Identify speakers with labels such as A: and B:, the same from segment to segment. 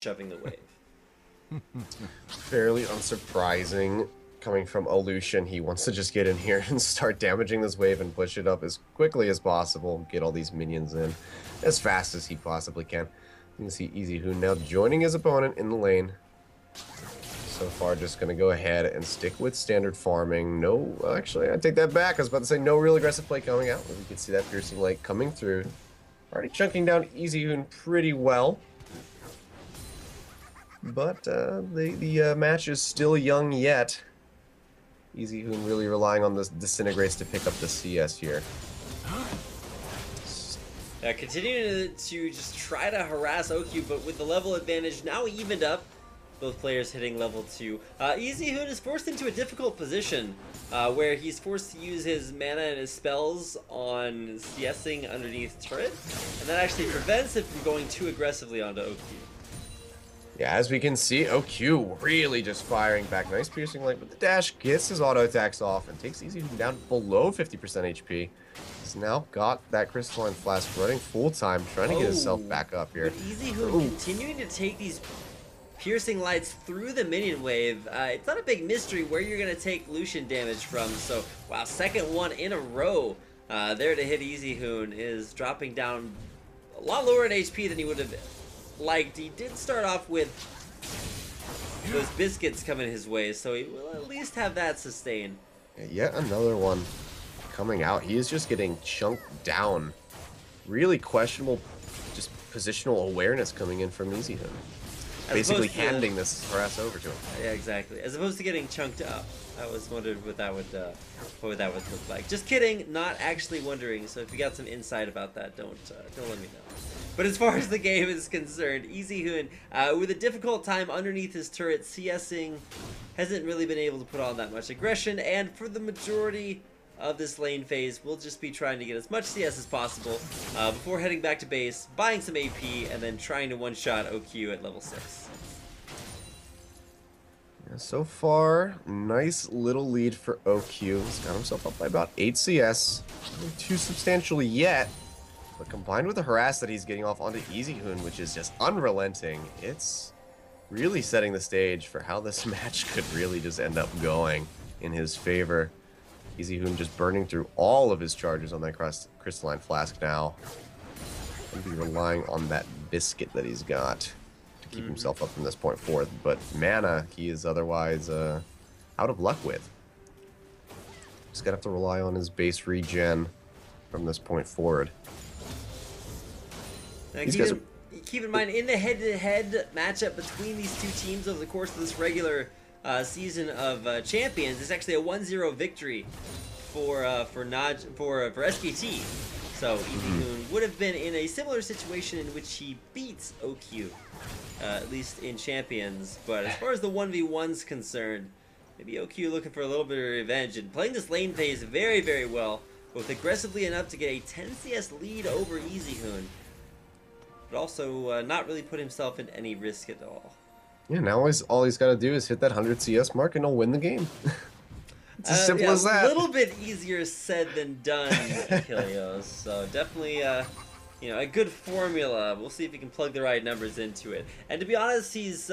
A: shoving the wave.
B: Fairly unsurprising coming from Aleutian. He wants to just get in here and start damaging this wave and push it up as quickly as possible. Get all these minions in as fast as he possibly can. You can see Easyhoon now joining his opponent in the lane. So far, just going to go ahead and stick with standard farming. No, actually, I take that back. I was about to say no real aggressive play coming out. We can see that Piercing Light coming through. Already chunking down Easyhoon pretty well. But the match is still young yet. Easyhoon really relying on the Disintegrates to pick up the CS here.
A: Continuing to just try to harass OQ, but with the level advantage now evened up. Both players hitting level 2. Easyhoon is forced into a difficult position where he's forced to use his mana and his spells on CSing underneath turret, and that actually prevents it from going too aggressively onto OQ.
B: Yeah, as we can see, OQ really just firing back. Nice Piercing Light, but the dash gets his auto attacks off and takes Easyhoon down below 50% HP. He's now got that Crystalline Flask running full time, trying to get himself back up here.
A: But Easyhoon continuing to take these Piercing Lights through the minion wave. It's not a big mystery where you're going to take Lucian damage from, so wow, second one in a row there to hit Easyhoon is dropping down a lot lower in HP than he would have liked. He did start off with those biscuits coming his way, so he will at least have that sustained.
B: Yet another one coming out. He is just getting chunked down. Really questionable just positional awareness coming in from Easyhoon. Basically handing this harass over to him.
A: Yeah, exactly. As opposed to getting chunked up. I was wondering what that would look like. Just kidding, not actually wondering. So if you got some insight about that, don't let me know. But as far as the game is concerned, Easyhoon with a difficult time underneath his turret, CSing hasn't really been able to put on that much aggression, and for the majority of this lane phase, we'll just be trying to get as much CS as possible before heading back to base, buying some AP, and then trying to one-shot OQ at level 6.
B: Yeah, so far, nice little lead for OQ. He's got himself up by about 8 CS. Not too substantially yet, but combined with the harass that he's getting off onto Easyhoon, which is just unrelenting, it's really setting the stage for how this match could really just end up going in his favor. Easyhoon just burning through all of his charges on that Crystalline Flask now. He'll be relying on that biscuit that he's got to keep himself up from this point forth. But mana, he is otherwise out of luck with. Just gonna have to rely on his base regen from this point forward.
A: Now, keep in mind, in the head-to-head matchup between these two teams over the course of this regular season of Champions, it's actually a 1-0 victory for SKT. So Easyhoon would have been in a similar situation in which he beats OQ, at least in Champions. But as far as the 1v1's concerned, maybe OQ looking for a little bit of revenge and playing this lane phase very, very well, both aggressively enough to get a 10 CS lead over Easyhoon, but also not really put himself in any risk at all.
B: Yeah, now all he's got to do is hit that 100 CS mark and he'll win the game. It's as simple as that.
A: A little bit easier said than done, Achilles. So definitely, you know, a good formula. We'll see if he can plug the right numbers into it. And to be honest, he's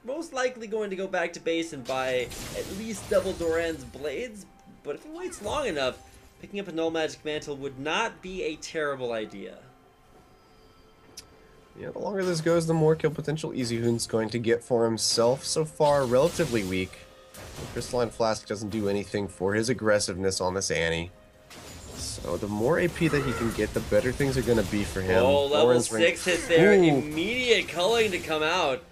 A: most likely going to go back to base and buy at least double Doran's blades. But if he waits long enough, picking up a Null Magic Mantle would not be a terrible idea.
B: Yeah, the longer this goes, the more kill potential Easyhoon's going to get for himself. So far, relatively weak. The Crystalline Flask doesn't do anything for his aggressiveness on this Annie. So the more AP that he can get, the better things are going to be for him.
A: Oh, level 6 hit there. Immediate culling to come out.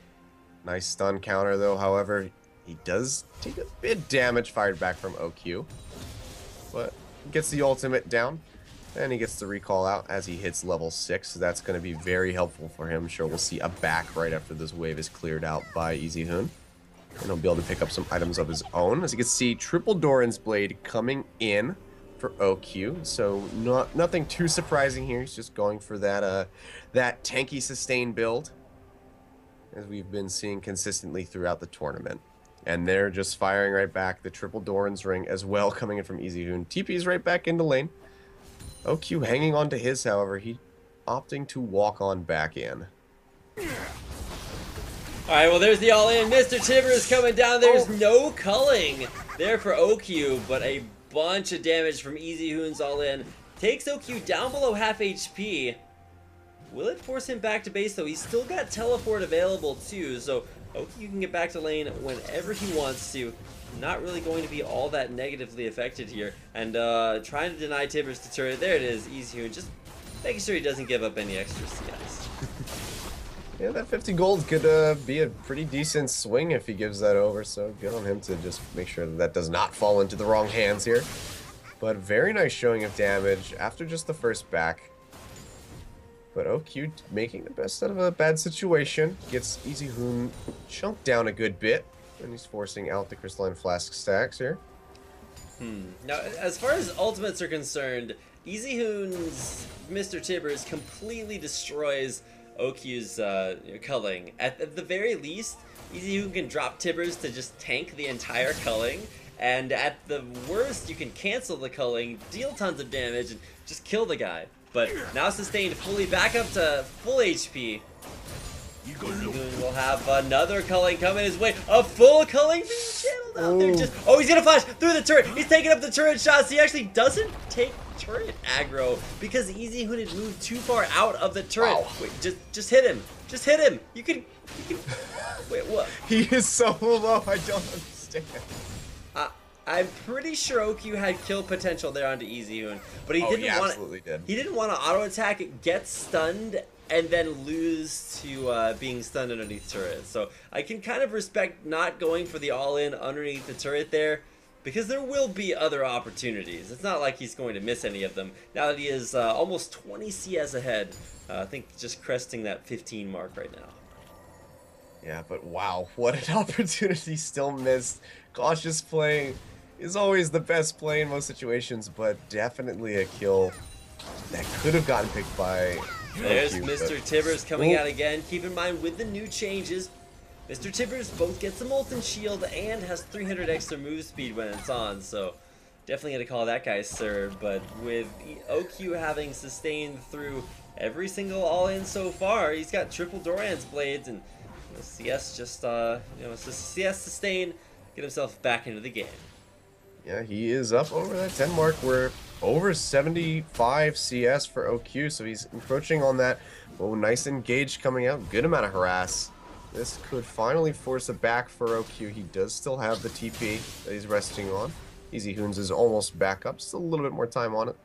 B: Nice stun counter, though. However, he does take a bit damage fired back from OQ. But gets the ultimate down. And he gets the recall out as he hits level 6. So that's going to be very helpful for him. I'm sure we'll see a back right after this wave is cleared out by Easyhoon. And he'll be able to pick up some items of his own. As you can see, triple Doran's Blade coming in for OQ. So nothing too surprising here. He's just going for that that tanky sustain build, as we've been seeing consistently throughout the tournament. And they're just firing right back. The triple Doran's Ring as well coming in from Easyhoon. TP's right back into lane. OQ hanging on to his, however, he opting to walk on back in.
A: Alright, well there's the all-in. Mr. Tibbers coming down. There's no culling there for OQ, but a bunch of damage from Easyhoon's all-in. Takes OQ down below half HP. Will it force him back to base though? He's still got teleport available too, so OQ can get back to lane whenever he wants to. Not really going to be all that negatively affected here. And trying to deny Tibbers to turret. There it is, Easyhoon. Just making sure he doesn't give up any extra CS.
B: Yeah, that 50 gold could be a pretty decent swing if he gives that over, so good on him to just make sure that that does not fall into the wrong hands here. But very nice showing of damage after just the first back. But OQ making the best out of a bad situation. Gets Easyhoon chunked down a good bit, and he's forcing out the crystalline flask stacks here.
A: Now, as far as ultimates are concerned, Easyhoon's Mr. Tibbers completely destroys OQ's culling. At the very least, Easyhoon can drop Tibbers to just tank the entire culling, and at the worst, you can cancel the culling, deal tons of damage, and just kill the guy. But now sustained fully back up to full HP. Easyhoon will have another culling coming his way. A full culling being channeled out there. Just, oh, he's gonna flash through the turret. He's taking up the turret shots. He actually doesn't take turret aggro because Easyhoon had moved too far out of the turret. Wow. Wait, just hit him. Just hit him. You can. Wait, what?
B: He is so low. I don't understand.
A: I'm pretty sure OQ had kill potential there onto Easyhoon, but he didn't want to auto attack, get stunned, and then lose to being stunned underneath turret. So I can kind of respect not going for the all-in underneath the turret there, because there will be other opportunities. It's not like he's going to miss any of them. Now that he is almost 20 CS ahead, I think just cresting that 15 mark right now.
B: Yeah, but wow, what an opportunity still missed. Cautious play is always the best play in most situations, but definitely a kill that could have gotten picked by
A: There's
B: OQ,
A: Mr. Tibbers coming out again. Keep in mind, with the new changes, Mr. Tibbers both gets a Molten Shield and has 300 extra move speed when it's on, so definitely going to call that guy sir. But with OQ having sustained through every single all-in so far, he's got triple Doran's blades, and CS just, it's just CS sustain, get himself back into the game.
B: Yeah, he is up over that 10 mark. We're over 75 CS for OQ, so he's encroaching on that. Oh, nice engage coming out. Good amount of harass. This could finally force a back for OQ. He does still have the TP that he's resting on. Easyhoon's is almost back up. Still a little bit more time on it.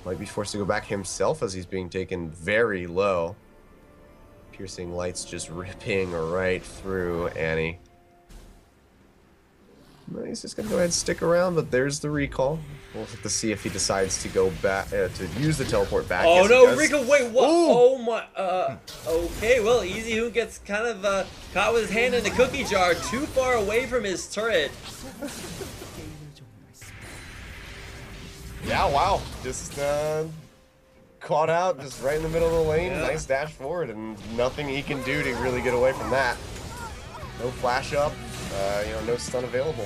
B: Might be forced to go back himself as he's being taken very low. Piercing lights just ripping right through Annie. No, he's just gonna go ahead and stick around, but there's the recall. We'll have to see if he decides to go back to use the teleport back.
A: Oh no, Rico! Wait, what? Ooh. Oh my. Okay, well, Easyhoon gets kind of caught with his hand in the cookie jar, too far away from his turret.
B: Yeah, wow, just caught out, just right in the middle of the lane. Yeah. Nice dash forward, and nothing he can do to really get away from that. No flash up, no stun available.